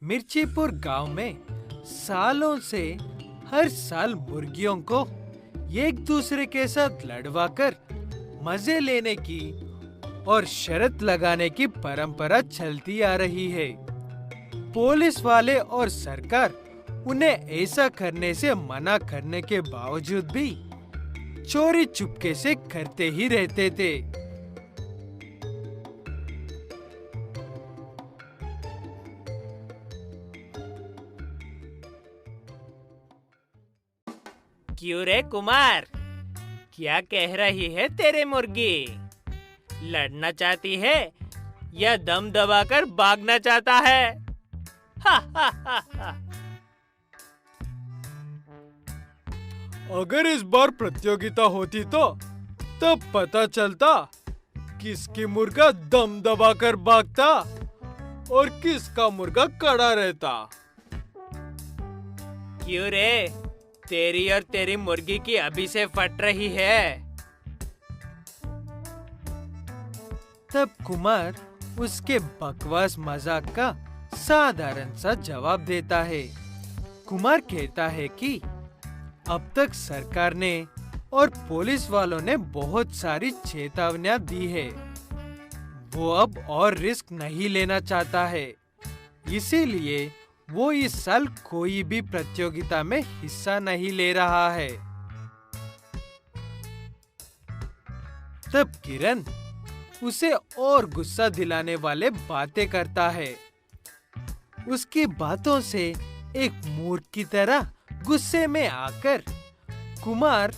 मिर्चीपुर गांव में सालों से हर साल मुर्गियों को एक दूसरे के साथ लड़वाकर मजे लेने की और शर्त लगाने की परंपरा चलती आ रही है। पुलिस वाले और सरकार उन्हें ऐसा करने से मना करने के बावजूद भी चोरी चुपके से करते ही रहते थे। क्यों रे कुमार, क्या कह रही है तेरे मुर्गी? लड़ना चाहती है या दम दबाकर भागना चाहता है? हा हा हा हा। अगर इस बार प्रतियोगिता होती तो तब पता चलता किसकी मुर्गा दम दबाकर भागता और किसका मुर्गा कड़ा रहता। क्यों रे, तेरी और तेरी मुर्गी की अभी से फट रही है। तब कुमार उसके बकवास मजाक का साधारण सा जवाब देता है। कुमार कहता है कि अब तक सरकार ने और पुलिस वालों ने बहुत सारी चेतावनियां दी है। वो अब और रिस्क नहीं लेना चाहता है, इसीलिए वो इस साल कोई भी प्रतियोगिता में हिस्सा नहीं ले रहा है। तब किरण उसे और गुस्सा दिलाने वाले बातें करता है। उसकी बातों से एक मूर्ख की तरह गुस्से में आकर कुमार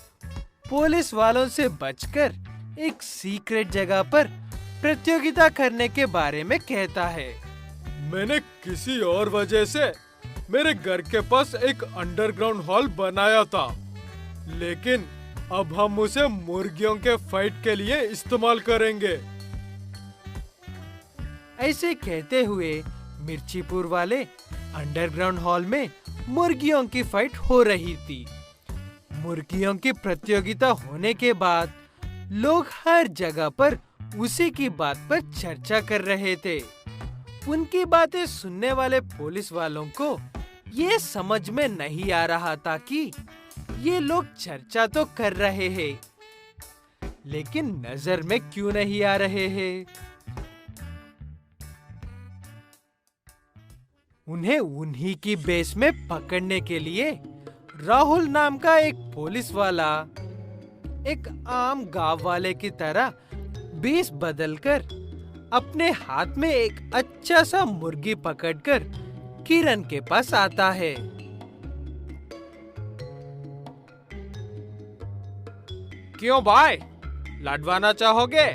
पुलिस वालों से बचकर एक सीक्रेट जगह पर प्रतियोगिता करने के बारे में कहता है। मैंने किसी और वजह से मेरे घर के पास एक अंडरग्राउंड हॉल बनाया था, लेकिन अब हम उसे मुर्गियों के फाइट के लिए इस्तेमाल करेंगे। ऐसे कहते हुए मिर्चीपुर वाले अंडरग्राउंड हॉल में मुर्गियों की फाइट हो रही थी। मुर्गियों की प्रतियोगिता होने के बाद लोग हर जगह पर उसी की बात पर चर्चा कर रहे थे। उनकी बातें सुनने वाले पुलिस वालों को ये समझ में नहीं आ रहा था कि ये लोग चर्चा तो कर रहे हैं, लेकिन नजर में क्यों नहीं आ रहे हैं। उन्हें उन्हीं की बेस में पकड़ने के लिए राहुल नाम का एक पुलिस वाला एक आम गांव वाले की तरह बेस बदलकर अपने हाथ में एक अच्छा सा मुर्गी पकड़कर किरण के पास आता है। क्यों भाई, लड़वाना चाहोगे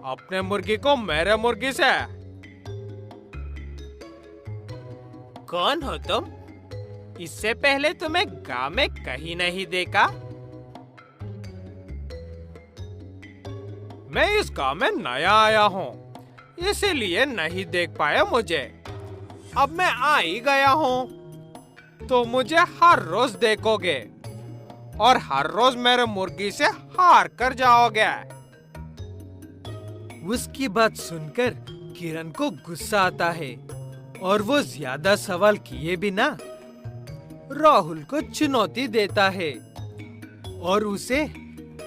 अपने मुर्गी को मेरे मुर्गी से? कौन हो तुम? इससे पहले तुम्हें गांव में कहीं नहीं देखा। मैं इस गांव में नया आया हूँ, इसीलिए नहीं देख पाया मुझे। अब मैं आ ही गया हूँ तो मुझे हर रोज देखोगे और हर रोज मेरे मुर्गी से हार कर जाओगे। उसकी बात सुनकर किरण को गुस्सा आता है और वो ज्यादा सवाल किए बिना राहुल को चुनौती देता है और उसे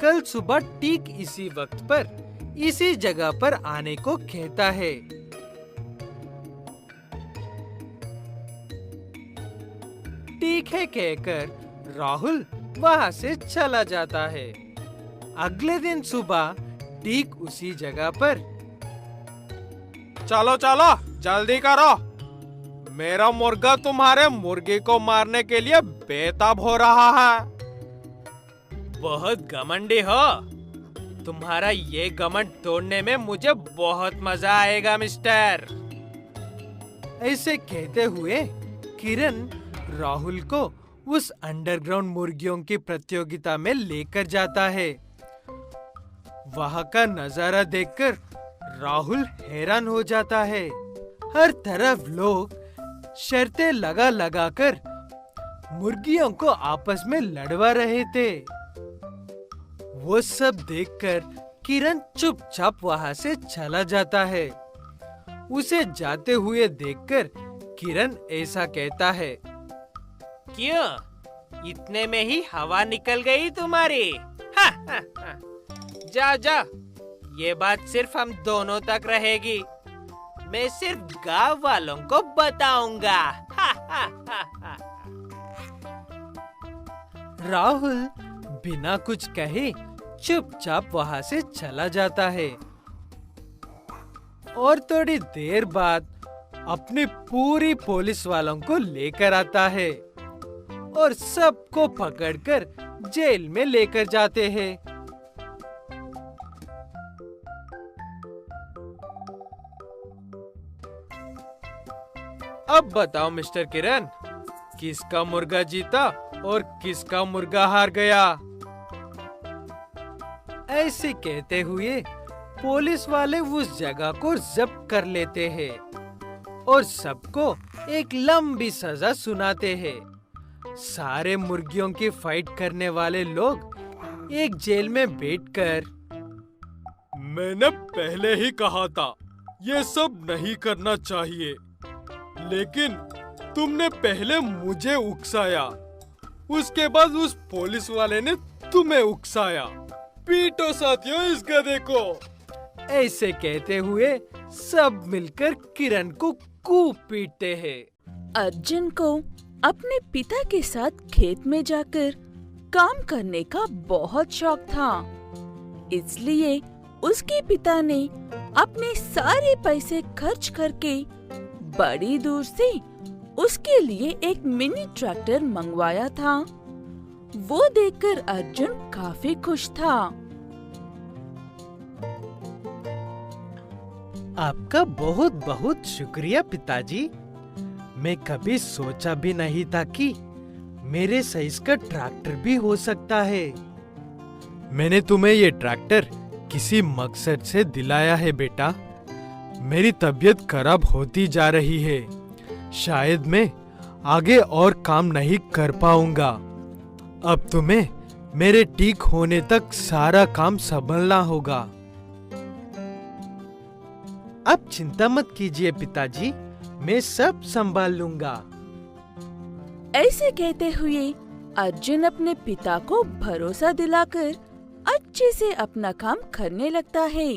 कल सुबह ठीक इसी वक्त पर इसी जगह पर आने को कहता है। ठीक है कहकर राहुल वहां से चला जाता है। अगले दिन सुबह ठीक उसी जगह पर चलो चलो जल्दी करो, मेरा मुर्गा तुम्हारे मुर्गी को मारने के लिए बेताब हो रहा है। बहुत घमंडी हो, तुम्हारा ये घमंड तोड़ने में मुझे बहुत मजा आएगा मिस्टर। ऐसे कहते हुए किरण राहुल को उस अंडरग्राउंड मुर्गियों की प्रतियोगिता में लेकर जाता है। वहां का नजारा देखकर राहुल हैरान हो जाता है। हर तरफ लोग शर्तें लगा कर मुर्गियों को आपस में लड़वा रहे थे। वो सब देखकर किरण चुपचाप वहां से चला जाता है। उसे जाते हुए देखकर किरण ऐसा कहता है। क्यों, इतने में ही हवा निकल गई तुम्हारी? हा, हा, हा। जा जा, ये बात सिर्फ हम दोनों तक रहेगी। मैं सिर्फ गांव वालों को बताऊंगा। हा, हा, हा, हा। राहुल बिना कुछ कहे चुपचाप वहां से चला जाता है और थोड़ी देर बाद अपनी पूरी पुलिस वालों को लेकर आता है और सबको पकड़कर जेल में लेकर जाते हैं। अब बताओ मिस्टर किरण, किसका मुर्गा जीता और किसका मुर्गा हार गया? ऐसे कहते हुए पुलिस वाले उस जगह को जब्त कर लेते हैं और सबको एक लंबी सजा सुनाते हैं। सारे मुर्गियों की फाइट करने वाले लोग एक जेल में बैठकर, मैंने पहले ही कहा था ये सब नहीं करना चाहिए, लेकिन तुमने पहले मुझे उकसाया, उसके बाद उस पुलिस वाले ने तुम्हें उकसाया। पीटो साथियों इस गधे को। ऐसे कहते हुए सब मिलकर किरण को खूब पीटते हैं। अर्जुन को अपने पिता के साथ खेत में जाकर काम करने का बहुत शौक था, इसलिए उसके पिता ने अपने सारे पैसे खर्च करके बड़ी दूर से उसके लिए एक मिनी ट्रैक्टर मंगवाया था। वो देखकर अर्जुन काफी खुश था। आपका बहुत बहुत शुक्रिया पिताजी। मैं कभी सोचा भी नहीं था कि मेरे साइज का ट्रैक्टर भी हो सकता है। मैंने तुम्हें ये ट्रैक्टर किसी मकसद से दिलाया है बेटा। मेरी तबीयत खराब होती जा रही है, शायद मैं आगे और काम नहीं कर पाऊंगा। अब तुम्हें मेरे ठीक होने तक सारा काम संभालना होगा। अब चिंता मत कीजिए पिताजी, मैं सब संभाल लूंगा। ऐसे कहते हुए अर्जुन अपने पिता को भरोसा दिलाकर अच्छे से अपना काम करने लगता है।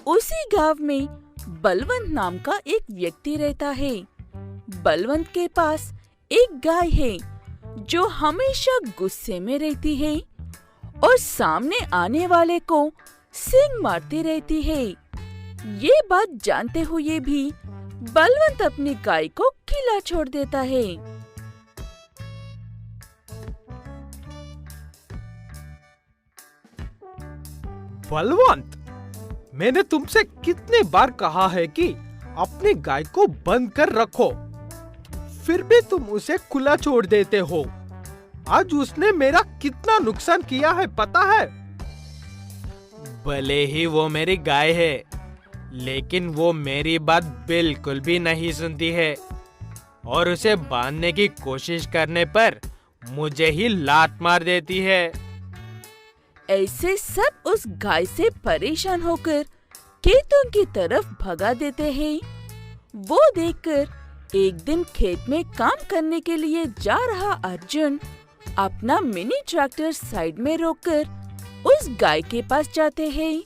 उसी गांव में बलवंत नाम का एक व्यक्ति रहता है। बलवंत के पास एक गाय है जो हमेशा गुस्से में रहती है और सामने आने वाले को सींग मारती रहती है। ये बात जानते हुए भी बलवंत अपनी गाय को खिला छोड़ देता है। बलवंत, मैंने तुमसे कितनी बार कहा है कि अपनी गाय को बंद कर रखो, फिर भी तुम उसे खुला छोड़ देते हो। आज उसने मेरा कितना नुकसान किया है पता है? भले ही वो मेरी गाय है, लेकिन वो मेरी बात बिल्कुल भी नहीं सुनती है और उसे बांधने की कोशिश करने पर मुझे ही लात मार देती है। ऐसे सब उस गाय से परेशान होकर खेतों की तरफ भगा देते हैं। वो देखकर एक दिन खेत में काम करने के लिए जा रहा अर्जुन अपना मिनी ट्रैक्टर साइड में रोककर उस गाय के पास जाते हैं।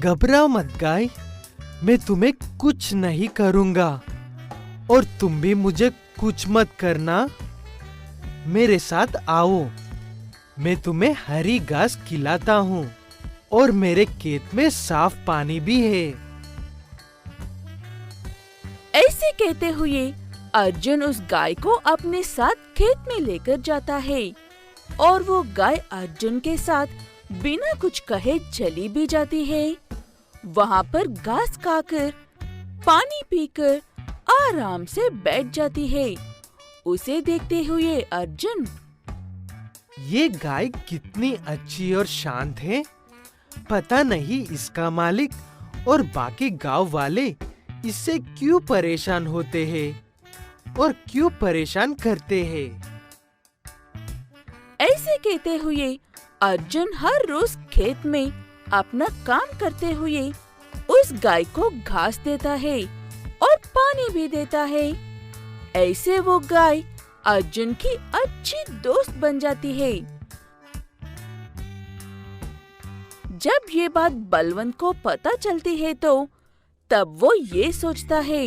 घबराओ मत गाय, मैं तुम्हें कुछ नहीं करूंगा और तुम भी मुझे कुछ मत करना। मेरे साथ आओ, मैं तुम्हें हरी घास खिलाता हूँ और मेरे खेत में साफ पानी भी है। ऐसे कहते हुए अर्जुन उस गाय को अपने साथ खेत में लेकर जाता है और वो गाय अर्जुन के साथ बिना कुछ कहे चली भी जाती है। वहाँ पर घास खाकर पानी पीकर आराम से बैठ जाती है। उसे देखते हुए अर्जुन, ये गाय कितनी अच्छी और शांत है। पता नहीं इसका मालिक और बाकी गांव वाले इससे क्यों परेशान होते हैं और क्यों परेशान करते हैं। ऐसे कहते हुए अर्जुन हर रोज खेत में अपना काम करते हुए उस गाय को घास देता है और पानी भी देता है। ऐसे वो गाय अर्जुन की अच्छी दोस्त बन जाती है। जब ये बात बलवंत को पता चलती है तो तब वो ये सोचता है,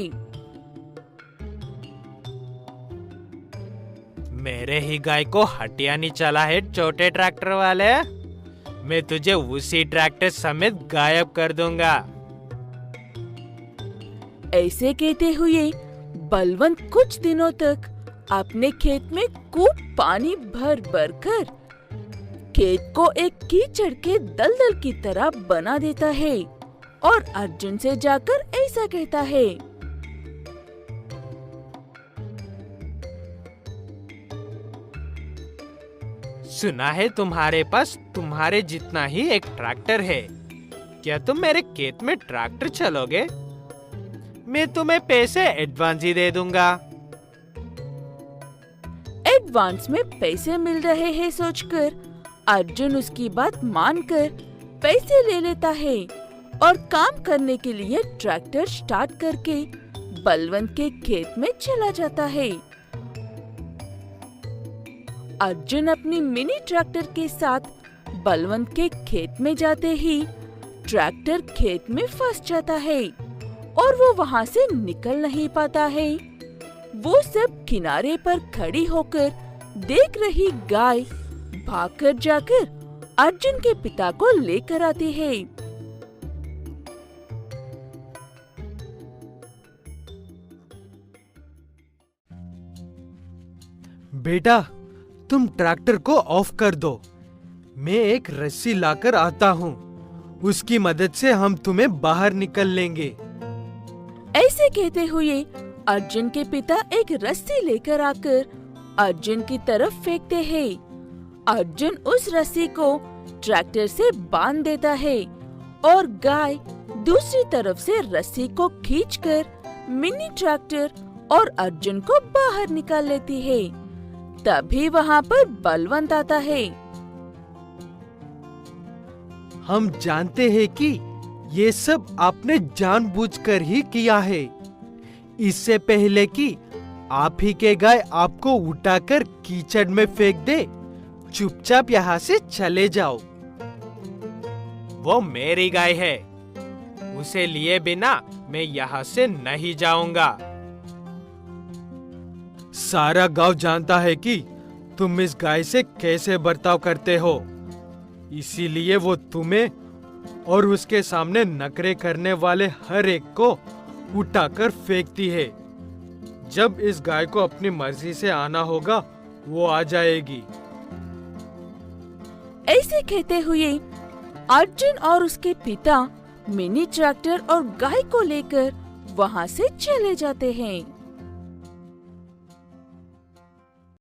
मेरे ही गाय को हटिया नहीं चला है छोटे ट्रैक्टर वाले। मैं तुझे उसी ट्रैक्टर समेत गायब कर दूंगा। ऐसे कहते हुए बलवंत कुछ दिनों तक अपने खेत में खूब पानी भर भर कर खेत को एक कीचड़ के दलदल की तरह बना देता है और अर्जुन से जाकर ऐसा कहता है, सुना है तुम्हारे पास तुम्हारे जितना ही एक ट्रैक्टर है। क्या तुम मेरे खेत में ट्रैक्टर चलोगे? मैं तुम्हें पैसे एडवांस ही दे दूंगा। एडवांस में पैसे मिल रहे हैं सोचकर अर्जुन उसकी बात मानकर पैसे ले लेता है और काम करने के लिए ट्रैक्टर स्टार्ट करके बलवंत के खेत में चला जाता है। अर्जुन अपनी मिनी ट्रैक्टर के साथ बलवंत के खेत में जाते ही ट्रैक्टर खेत में फंस जाता है और वो वहाँ से निकल नहीं पाता है। वो सब किनारे पर खड़ी होकर देख रही गाय भागकर जाकर अर्जुन के पिता को लेकर आती है। बेटा, तुम ट्रैक्टर को ऑफ कर दो। मैं एक रस्सी लाकर आता हूँ। उसकी मदद से हम तुम्हें बाहर निकल लेंगे। ऐसे कहते हुए अर्जुन के पिता एक रस्सी लेकर आकर अर्जुन की तरफ फेंकते हैं। अर्जुन उस रस्सी को ट्रैक्टर से बांध देता है और गाय दूसरी तरफ से रस्सी को खींचकर मिनी ट्रैक्टर और अर्जुन को बाहर निकाल लेती है। तभी वहाँ पर बलवंत आता है। हम जानते हैं कि ये सब आपने जानबूझकर ही किया है। इससे पहले कि आप ही के गाय आपको उठाकर कीचड़ में फेंक दे, चुपचाप यहाँ से चले जाओ। वो मेरी गाय है, उसे लिए बिना मैं यहाँ से नहीं जाऊंगा। सारा गांव जानता है कि तुम इस गाय से कैसे बर्ताव करते हो, इसीलिए वो तुम्हें और उसके सामने नखरे करने वाले हर एक को उठाकर फेंकती है। जब इस गाय को अपनी मर्जी से आना होगा, वो आ जाएगी। ऐसे कहते हुए अर्जुन और उसके पिता मिनी ट्रैक्टर और गाय को लेकर वहाँ से चले जाते हैं।